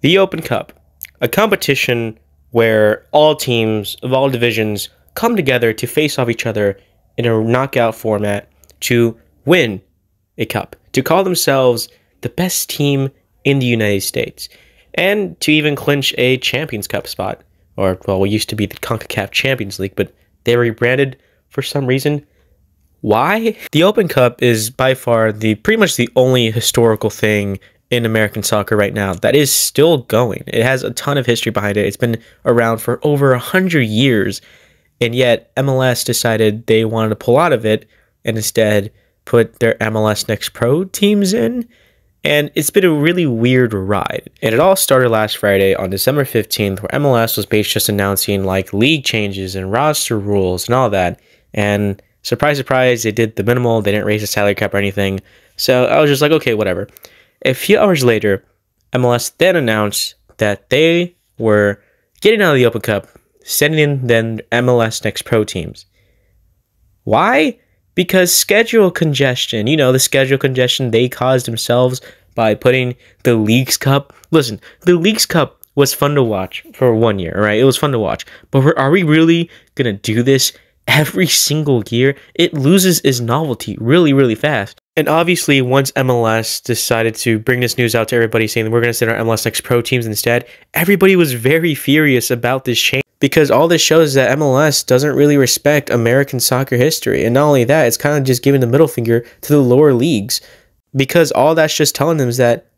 The Open Cup, a competition where all teams of all divisions come together to face off each other in a knockout format to win a cup, to call themselves the best team in the United States, and to even clinch a Champions Cup spot. Or, well, we used to be the CONCACAF Champions League, but they rebranded for some reason. Why? The Open Cup is by far pretty much the only historical thing in American soccer right now that is still going. It has a ton of history behind it. It's been around for over 100 years, and yet MLS decided they wanted to pull out of it and instead put their MLS Next Pro teams in. And it's been a really weird ride. And it all started last Friday on December 15th, where MLS was basically just announcing like league changes and roster rules and all that. And surprise, surprise, they did the minimal. They didn't raise the salary cap or anything. So I was just like, okay, whatever. A few hours later, MLS then announced that they were getting out of the Open Cup, sending in then MLS Next Pro teams. Why? Because schedule congestion. You know, the schedule congestion they caused themselves by putting the Leagues Cup. Listen, the Leagues Cup was fun to watch for 1 year, right? It was fun to watch. But are we really going to do this every single year? It loses its novelty really, really fast. And obviously, once MLS decided to bring this news out to everybody saying that we're going to send our MLS Next Pro teams instead, everybody was very furious about this change. Because all this shows is that MLS doesn't really respect American soccer history. And not only that, it's kind of just giving the middle finger to the lower leagues. Because all that's just telling them is that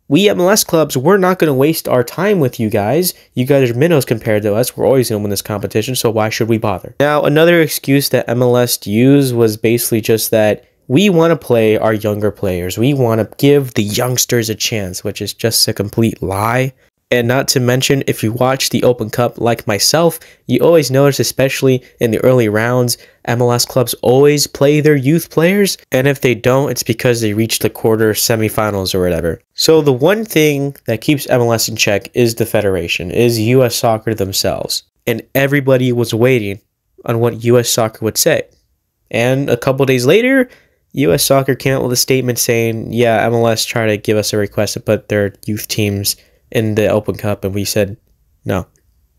we MLS clubs, we're not going to waste our time with you guys. You guys are minnows compared to us. We're always going to win this competition, so why should we bother? Now, another excuse that MLS used was basically just that we want to play our younger players. We want to give the youngsters a chance, which is just a complete lie. And not to mention, if you watch the Open Cup like myself, you always notice, especially in the early rounds, MLS clubs always play their youth players. And if they don't, it's because they reached the quarter semifinals or whatever. So the one thing that keeps MLS in check is the federation, is US Soccer themselves. And everybody was waiting on what US Soccer would say. And a couple days later, US Soccer came out with a statement saying, yeah, MLS tried to give us a request to put their youth teams in the Open Cup, and we said no.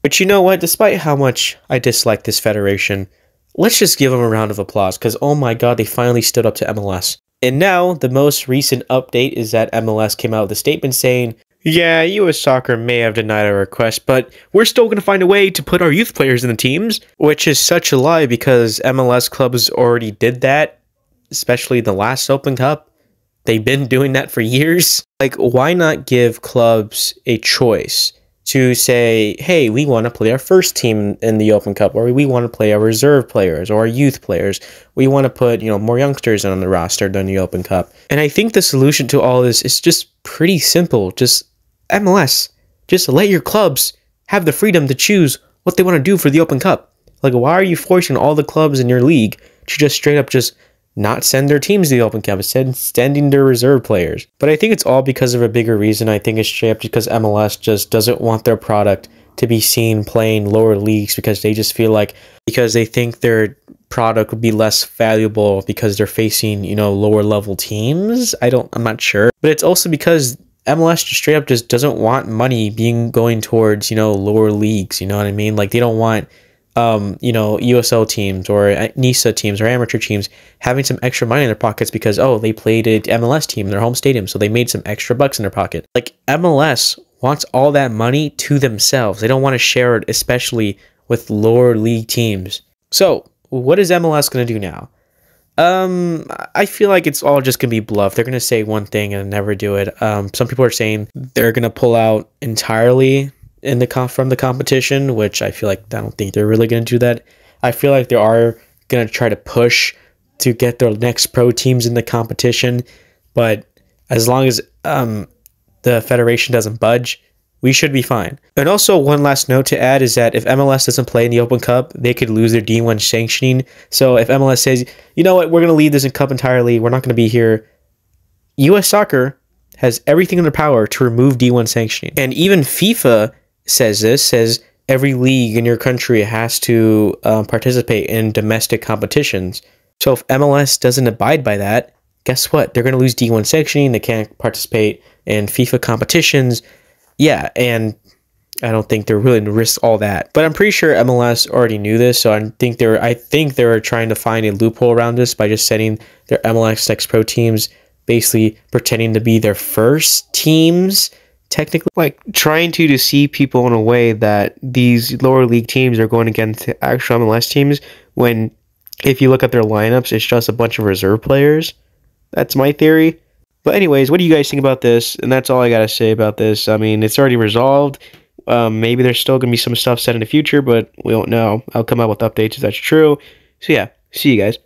But you know what? Despite how much I dislike this federation, let's just give them a round of applause, because oh my god, they finally stood up to MLS. And now, the most recent update is that MLS came out with a statement saying, yeah, US Soccer may have denied our request, but we're still going to find a way to put our youth players in the teams, which is such a lie because MLS clubs already did that, especially the last Open Cup. They've been doing that for years. Like, why not give clubs a choice to say, hey, we want to play our first team in the Open Cup, or we want to play our reserve players or our youth players. We want to put, more youngsters on the roster than the Open Cup. And I think the solution to all this is just pretty simple. Just MLS, just let your clubs have the freedom to choose what they want to do for the Open Cup. Like, why are you forcing all the clubs in your league to just straight up just not send their teams to the Open Cup, instead sending their reserve players? But I think it's all because of a bigger reason. I think it's straight up because MLS just doesn't want their product to be seen playing lower leagues, because they just feel like, because they think their product would be less valuable because they're facing, lower level teams. I'm not sure. But it's also because MLS just straight up just doesn't want money going towards, lower leagues. You know what I mean? Like, they don't want USL teams or NISA teams or amateur teams having some extra money in their pockets because, they played an MLS team in their home stadium, so they made some extra bucks in their pocket. Like, MLS wants all that money to themselves. They don't want to share it, especially with lower league teams. So, what is MLS going to do now? I feel like it's all just going to be bluff. They're going to say one thing and never do it. Some people are saying they're going to pull out entirely from the competition, which I feel like I don't think they're really going to do that. I feel like they are going to try to push to get their next pro teams in the competition, but as long as the federation doesn't budge, we should be fine. And also, one last note to add is that if MLS doesn't play in the Open Cup, they could lose their D1 sanctioning. So if MLS says, you know what, we're going to leave this in Cup entirely, we're not going to be here, US Soccer has everything in their power to remove D1 sanctioning. And even FIFA says every league in your country has to participate in domestic competitions. So if MLS doesn't abide by that, guess what? They're going to lose D1 sanctioning. They can't participate in FIFA competitions. Yeah, and I don't think they're willing to risk all that. But I'm pretty sure MLS already knew this, so I think they're trying to find a loophole around this by just setting their MLS Next Pro teams basically pretending to be their first teams, technically, like trying to deceive people in a way that these lower league teams are going against actual MLS teams when if you look at their lineups, it's just a bunch of reserve players. That's my theory. But anyways, what do you guys think about this? And that's all I gotta say about this. I mean, it's already resolved. Maybe there's still gonna be some stuff said in the future, but we don't know. I'll come out with updates if that's true. So yeah, see you guys.